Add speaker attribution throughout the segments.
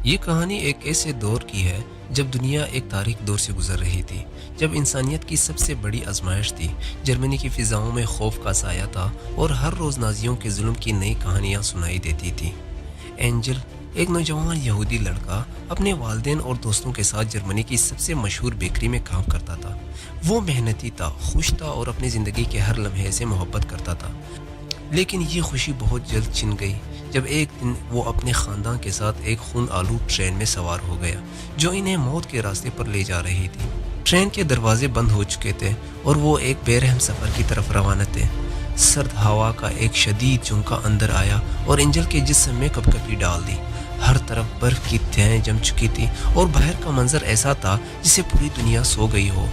Speaker 1: یہ کہانی ایک ایسے دور کی ہے جب دنیا ایک تاریک دور سے گزر رہی تھی، جب انسانیت کی سب سے بڑی آزمائش تھی۔ جرمنی کی فضاؤں میں خوف کا سایہ تھا اور ہر روز نازیوں کے ظلم کی نئی کہانیاں سنائی دیتی تھیں۔ اینجل، ایک نوجوان یہودی لڑکا، اپنے والدین اور دوستوں کے ساتھ جرمنی کی سب سے مشہور بیکری میں کام کرتا تھا۔ وہ محنتی تھا، خوش تھا اور اپنی زندگی کے ہر لمحے سے محبت کرتا تھا۔ لیکن یہ خوشی بہت جلد چھن گئی جب ایک دن وہ اپنے خاندان کے ساتھ ایک خون آلود ٹرین میں سوار ہو گیا جو انہیں موت کے راستے پر لے جا رہی تھی۔ ٹرین کے دروازے بند ہو چکے تھے اور وہ ایک بے رحم سفر کی طرف روانہ تھے۔ سرد ہوا کا ایک شدید جھونکا اندر آیا اور اینجل کے جسم میں کپکپی ڈال دی۔ ہر طرف برف کی تہیں جم چکی تھی اور باہر کا منظر ایسا تھا جسے پوری دنیا سو گئی ہو۔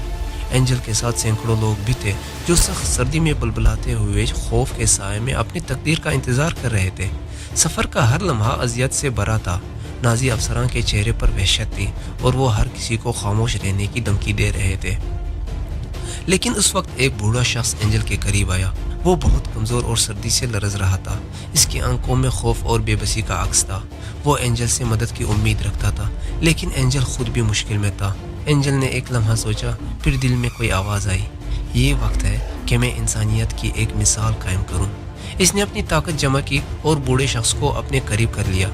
Speaker 1: اینجل کے ساتھ سینکڑوں لوگ بھی تھے جو سخت سردی میں بلبلاتے ہوئے خوف کے سائے میں اپنی تقدیر کا انتظار کر رہے تھے۔ سفر کا ہر لمحہ اذیت سے بھرا تھا۔ نازی افسران کے چہرے پر وحشت تھی اور وہ ہر کسی کو خاموش رہنے کی دھمکی دے رہے تھے۔ لیکن اس وقت ایک بوڑھا شخص اینجل کے قریب آیا۔ وہ بہت کمزور اور سردی سے لرز رہا تھا۔ اس کی آنکھوں میں خوف اور بے بسی کا عکس تھا۔ وہ اینجل سے مدد کی امید رکھتا تھا، لیکن اینجل خود بھی مشکل میں تھا۔ اینجل نے ایک لمحہ سوچا، پھر دل میں کوئی آواز آئی، یہ وقت ہے کہ میں انسانیت کی ایک مثال قائم کروں۔ اس نے اپنی طاقت جمع کی اور بوڑھے شخص کو اپنے قریب کر لیا۔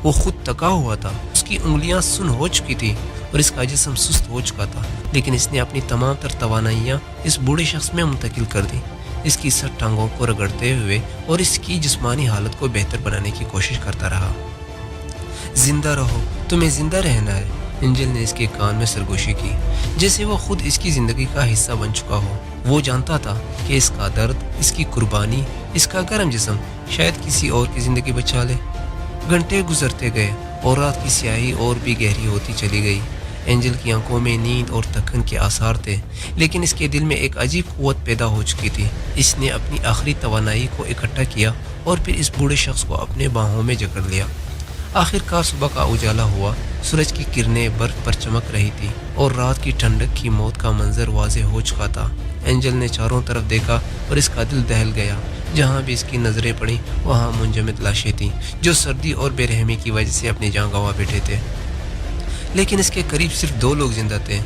Speaker 1: وہ خود تکا ہوا تھا، اس کی انگلیاں سن ہو چکی تھی اور اس کا جسم سست ہو چکا تھا، لیکن اس نے اپنی تمام تر توانائیاں اس بوڑھے شخص میں منتقل کر دی۔ اس کی سر ٹانگوں کو رگڑتے ہوئے اور اس کی جسمانی حالت کو بہتر بنانے کی کوشش کرتا رہا۔ زندہ رہو، تمہیں زندہ رہنا ہے، اینجل نے اس کے کان میں سرگوشی کی، جیسے وہ خود اس کی زندگی کا حصہ بن چکا ہو۔ وہ جانتا تھا کہ اس کا درد، اس کی قربانی، اس کا گرم جسم شاید کسی اور کی زندگی بچا لے۔ گھنٹے گزرتے گئے اور رات کی سیاہی اور بھی گہری ہوتی چلی گئی۔ اینجل کی آنکھوں میں نیند اور تھکن کے آثار تھے، لیکن اس کے دل میں ایک عجیب قوت پیدا ہو چکی تھی۔ اس نے اپنی آخری توانائی کو اکٹھا کیا اور پھر اس بوڑھے شخص کو اپنے باہوں میں جکڑ لیا۔ آخر کار صبح کا اجالا ہوا، سورج کی کرنیں برف پر چمک رہی تھی اور رات کی ٹھنڈک کی موت کا منظر واضح ہو چکا تھا۔ اینجل نے چاروں طرف دیکھا اور اس کا دل دہل گیا۔ جہاں بھی اس کی نظریں پڑیں وہاں منجمد لاشیں تھیں جو سردی اور بے رحمی کی وجہ سے اپنی جان گنوا بیٹھے تھے۔ لیکن اس کے قریب صرف دو لوگ زندہ تھے،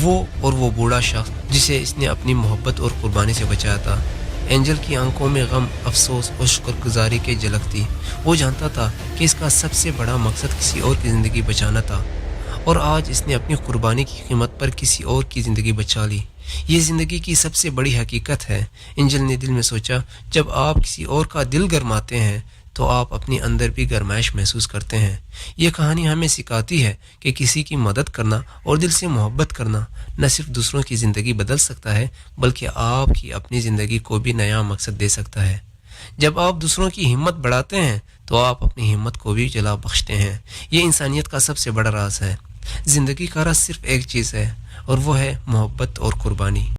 Speaker 1: وہ اور وہ بوڑھا شخص جسے اس نے اپنی محبت اور قربانی سے بچایا تھا۔ اینجل کی آنکھوں میں غم، افسوس اور شکر گزاری کی جھلک تھی۔ وہ جانتا تھا کہ اس کا سب سے بڑا مقصد کسی اور کی زندگی بچانا تھا، اور آج اس نے اپنی قربانی کی قیمت پر کسی اور کی زندگی بچا لی۔ یہ زندگی کی سب سے بڑی حقیقت ہے، اینجل نے دل میں سوچا۔ جب آپ کسی اور کا دل گرماتے ہیں تو آپ اپنے اندر بھی گرمائش محسوس کرتے ہیں۔ یہ کہانی ہمیں سکھاتی ہے کہ کسی کی مدد کرنا اور دل سے محبت کرنا نہ صرف دوسروں کی زندگی بدل سکتا ہے، بلکہ آپ کی اپنی زندگی کو بھی نیا مقصد دے سکتا ہے۔ جب آپ دوسروں کی ہمت بڑھاتے ہیں تو آپ اپنی ہمت کو بھی جلا بخشتے ہیں۔ یہ انسانیت کا سب سے بڑا راز ہے۔ زندگی کا راز صرف ایک چیز ہے اور وہ ہے محبت اور قربانی۔